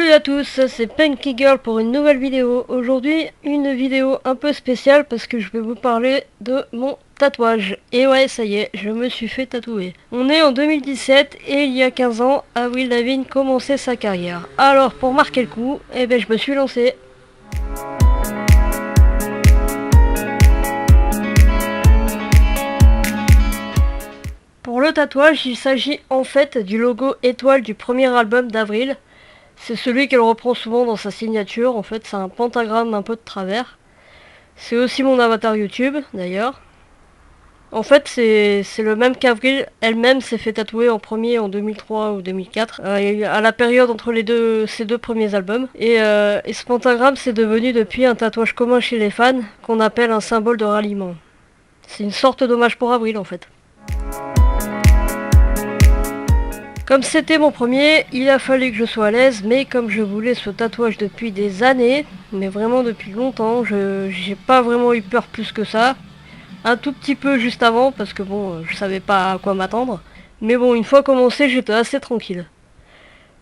Salut à tous, c'est Punky Girl pour une nouvelle vidéo. Aujourd'hui, une vidéo un peu spéciale parce que je vais vous parler de mon tatouage. Et ouais, ça y est, je me suis fait tatouer. On est en 2017 et il y a 15 ans, Avril Lavigne commençait sa carrière. Alors, pour marquer le coup, eh ben, je me suis lancé. Pour le tatouage, il s'agit en fait du logo étoile du premier album d'Avril. C'est celui qu'elle reprend souvent dans sa signature, en fait c'est un pentagramme un peu de travers. C'est aussi mon avatar YouTube d'ailleurs. En fait c'est le même qu'Avril elle-même s'est fait tatouer en premier en 2003 ou 2004, à la période entre ces deux premiers albums. Et ce pentagramme c'est devenu depuis un tatouage commun chez les fans qu'on appelle un symbole de ralliement. C'est une sorte d'hommage pour Avril en fait. Comme c'était mon premier, il a fallu que je sois à l'aise, mais comme je voulais ce tatouage depuis des années, mais vraiment depuis longtemps, j'ai pas vraiment eu peur plus que ça. Un tout petit peu juste avant, parce que bon, je savais pas à quoi m'attendre. Mais bon, une fois commencé, j'étais assez tranquille.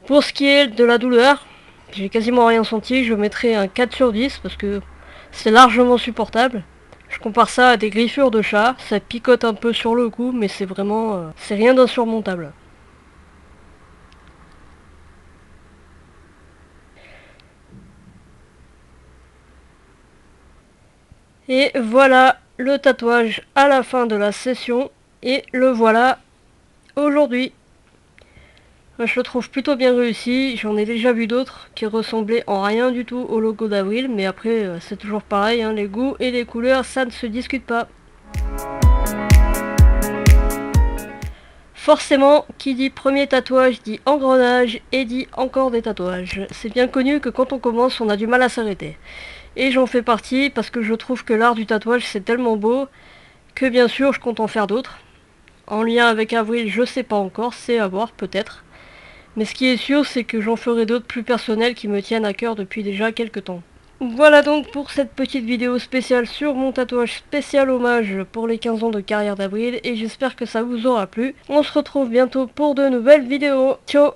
Pour ce qui est de la douleur, j'ai quasiment rien senti, je mettrais un 4 sur 10, parce que c'est largement supportable. Je compare ça à des griffures de chat, ça picote un peu sur le cou, mais c'est vraiment... c'est rien d'insurmontable. Et voilà le tatouage à la fin de la session. Et le voilà aujourd'hui. Je le trouve plutôt bien réussi. J'en ai déjà vu d'autres qui ressemblaient en rien du tout au logo d'Avril. Mais après, c'est toujours pareil, hein, les goûts et les couleurs, ça ne se discute pas. Forcément, qui dit premier tatouage dit engrenage et dit encore des tatouages. C'est bien connu que quand on commence, on a du mal à s'arrêter. Et j'en fais partie parce que je trouve que l'art du tatouage c'est tellement beau que bien sûr je compte en faire d'autres. En lien avec Avril, je sais pas encore, c'est à voir peut-être. Mais ce qui est sûr, c'est que j'en ferai d'autres plus personnels qui me tiennent à cœur depuis déjà quelques temps. Voilà donc pour cette petite vidéo spéciale sur mon tatouage spécial hommage pour les 15 ans de carrière d'Avril et j'espère que ça vous aura plu. On se retrouve bientôt pour de nouvelles vidéos. Ciao!